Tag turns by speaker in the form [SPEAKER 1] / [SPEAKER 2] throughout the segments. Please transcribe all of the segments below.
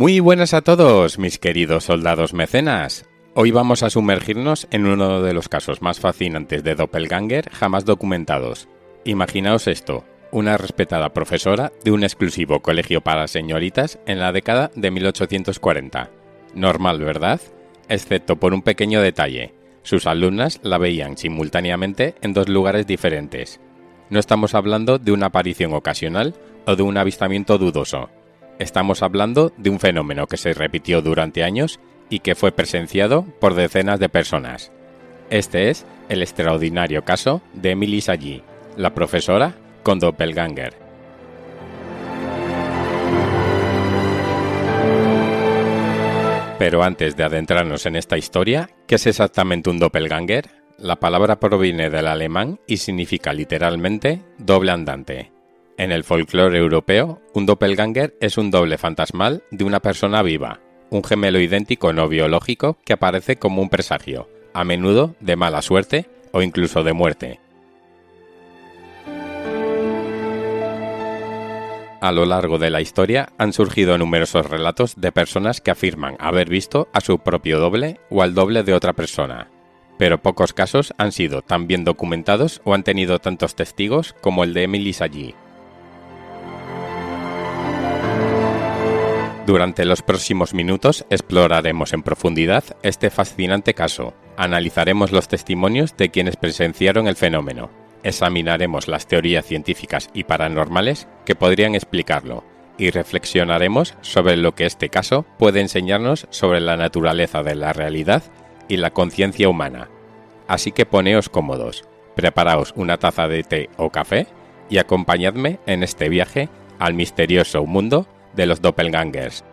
[SPEAKER 1] Muy buenas a todos, mis queridos soldados mecenas. Hoy vamos a sumergirnos en uno de los casos más fascinantes de doppelganger jamás documentados. Imaginaos esto, una respetada profesora de un exclusivo colegio para señoritas en la década de 1840. Normal, ¿verdad? Excepto por un pequeño detalle. Sus alumnas la veían simultáneamente en dos lugares diferentes. No estamos hablando de una aparición ocasional o de un avistamiento dudoso. Estamos hablando de un fenómeno que se repitió durante años y que fue presenciado por decenas de personas. Este es el extraordinario caso de Emily Sagi, la profesora con doppelganger. Pero antes de adentrarnos en esta historia, ¿qué es exactamente un doppelganger? La palabra proviene del alemán y significa literalmente doble andante. En el folclore europeo, un doppelganger es un doble fantasmal de una persona viva, un gemelo idéntico no biológico que aparece como un presagio, a menudo de mala suerte o incluso de muerte. A lo largo de la historia han surgido numerosos relatos de personas que afirman haber visto a su propio doble o al doble de otra persona, pero pocos casos han sido tan bien documentados o han tenido tantos testigos como el de Emily Sagi. Durante los próximos minutos exploraremos en profundidad este fascinante caso, analizaremos los testimonios de quienes presenciaron el fenómeno, examinaremos las teorías científicas y paranormales que podrían explicarlo, y reflexionaremos sobre lo que este caso puede enseñarnos sobre la naturaleza de la realidad y la conciencia humana. Así que poneos cómodos, preparaos una taza de té o café y acompañadme en este viaje al misterioso mundo de los doppelgangers.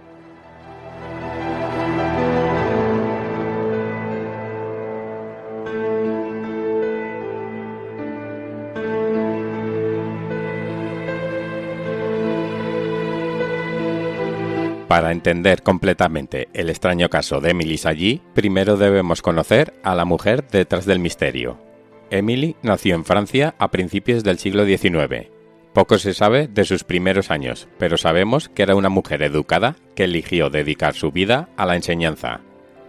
[SPEAKER 1] Para entender completamente el extraño caso de Emily Sagi, primero debemos conocer a la mujer detrás del misterio. Emily nació en Francia a principios del siglo XIX. Poco se sabe de sus primeros años, pero sabemos que era una mujer educada que eligió dedicar su vida a la enseñanza.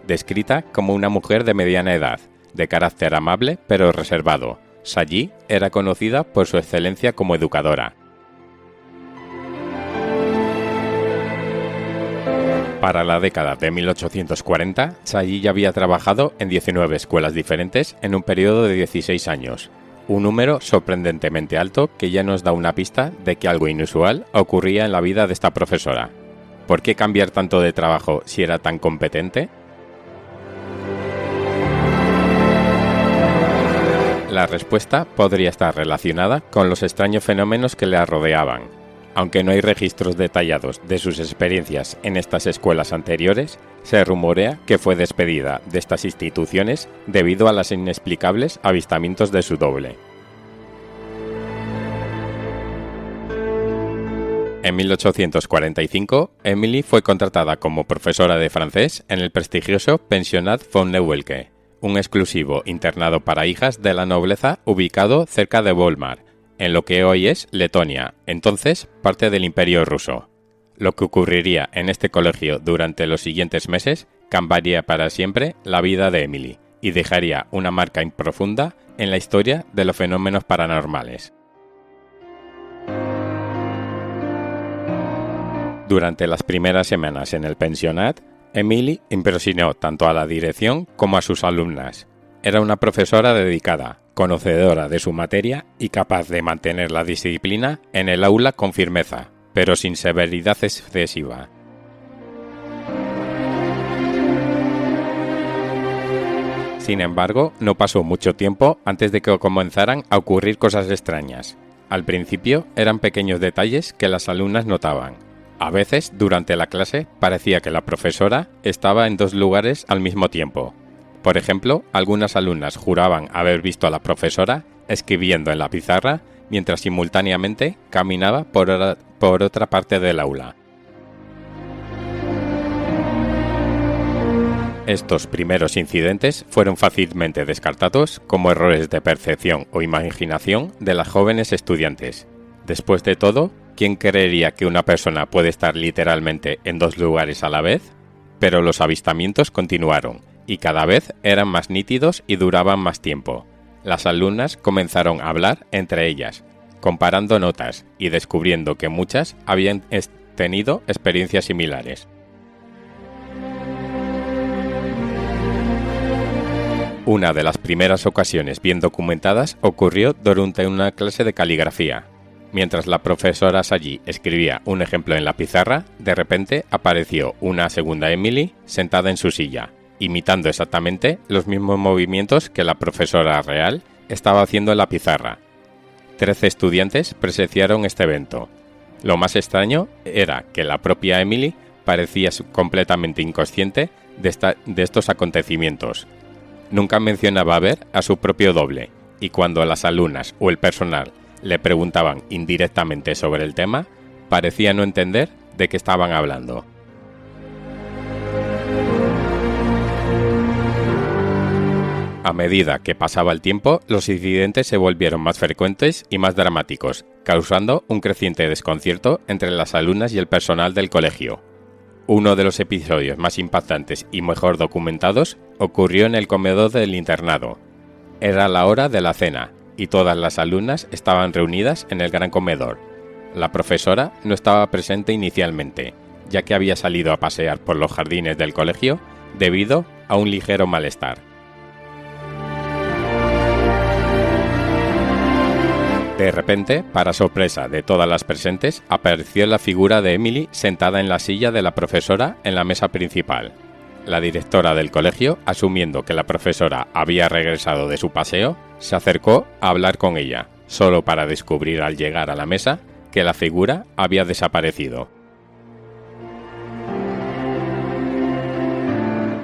[SPEAKER 1] Descrita como una mujer de mediana edad, de carácter amable pero reservado, Sagi era conocida por su excelencia como educadora. Para la década de 1840, Sagi ya había trabajado en 19 escuelas diferentes en un periodo de 16 años. Un número sorprendentemente alto que ya nos da una pista de que algo inusual ocurría en la vida de esta profesora. ¿Por qué cambiar tanto de trabajo si era tan competente? La respuesta podría estar relacionada con los extraños fenómenos que la rodeaban. Aunque no hay registros detallados de sus experiencias en estas escuelas anteriores, se rumorea que fue despedida de estas instituciones debido a los inexplicables avistamientos de su doble. En 1845, Emily fue contratada como profesora de francés en el prestigioso Pensionnat von Neuwelke, un exclusivo internado para hijas de la nobleza ubicado cerca de Volmar, en lo que hoy es Letonia, entonces parte del Imperio ruso. Lo que ocurriría en este colegio durante los siguientes meses cambiaría para siempre la vida de Emily y dejaría una marca profunda en la historia de los fenómenos paranormales. Durante las primeras semanas en el pensionat, Emily impresionó tanto a la dirección como a sus alumnas. Era una profesora dedicada, conocedora de su materia y capaz de mantener la disciplina en el aula con firmeza, pero sin severidad excesiva. Sin embargo, no pasó mucho tiempo antes de que comenzaran a ocurrir cosas extrañas. Al principio eran pequeños detalles que las alumnas notaban. A veces, durante la clase, parecía que la profesora estaba en dos lugares al mismo tiempo. Por ejemplo, algunas alumnas juraban haber visto a la profesora escribiendo en la pizarra mientras simultáneamente caminaba por otra parte del aula. Estos primeros incidentes fueron fácilmente descartados como errores de percepción o imaginación de las jóvenes estudiantes. Después de todo, ¿quién creería que una persona puede estar literalmente en dos lugares a la vez? Pero los avistamientos continuaron, y cada vez eran más nítidos y duraban más tiempo. Las alumnas comenzaron a hablar entre ellas, comparando notas y descubriendo que muchas habían tenido experiencias similares. Una de las primeras ocasiones bien documentadas ocurrió durante una clase de caligrafía. Mientras la profesora Sallí escribía un ejemplo en la pizarra, de repente apareció una segunda Emily sentada en su silla, imitando exactamente los mismos movimientos que la profesora real estaba haciendo en la pizarra. 13 estudiantes presenciaron este evento. Lo más extraño era que la propia Emily parecía completamente inconsciente de estos acontecimientos. Nunca mencionaba ver a su propio doble, y cuando las alumnas o el personal le preguntaban indirectamente sobre el tema, parecía no entender de qué estaban hablando. A medida que pasaba el tiempo, los incidentes se volvieron más frecuentes y más dramáticos, causando un creciente desconcierto entre las alumnas y el personal del colegio. Uno de los episodios más impactantes y mejor documentados ocurrió en el comedor del internado. Era la hora de la cena, y todas las alumnas estaban reunidas en el gran comedor. La profesora no estaba presente inicialmente, ya que había salido a pasear por los jardines del colegio debido a un ligero malestar. De repente, para sorpresa de todas las presentes, apareció la figura de Emily sentada en la silla de la profesora en la mesa principal. La directora del colegio, asumiendo que la profesora había regresado de su paseo, se acercó a hablar con ella, solo para descubrir al llegar a la mesa que la figura había desaparecido.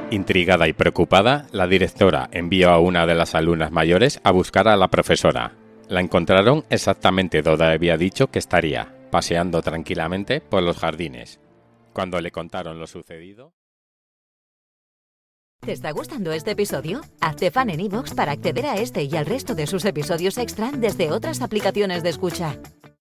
[SPEAKER 1] Intrigada y preocupada, la directora envió a una de las alumnas mayores a buscar a la profesora. La encontraron exactamente donde había dicho que estaría, paseando tranquilamente por los jardines. Cuando le contaron lo sucedido...
[SPEAKER 2] ¿Te está gustando este episodio? Hazte fan en iVoox para acceder a este y al resto de sus episodios extra desde otras aplicaciones de escucha.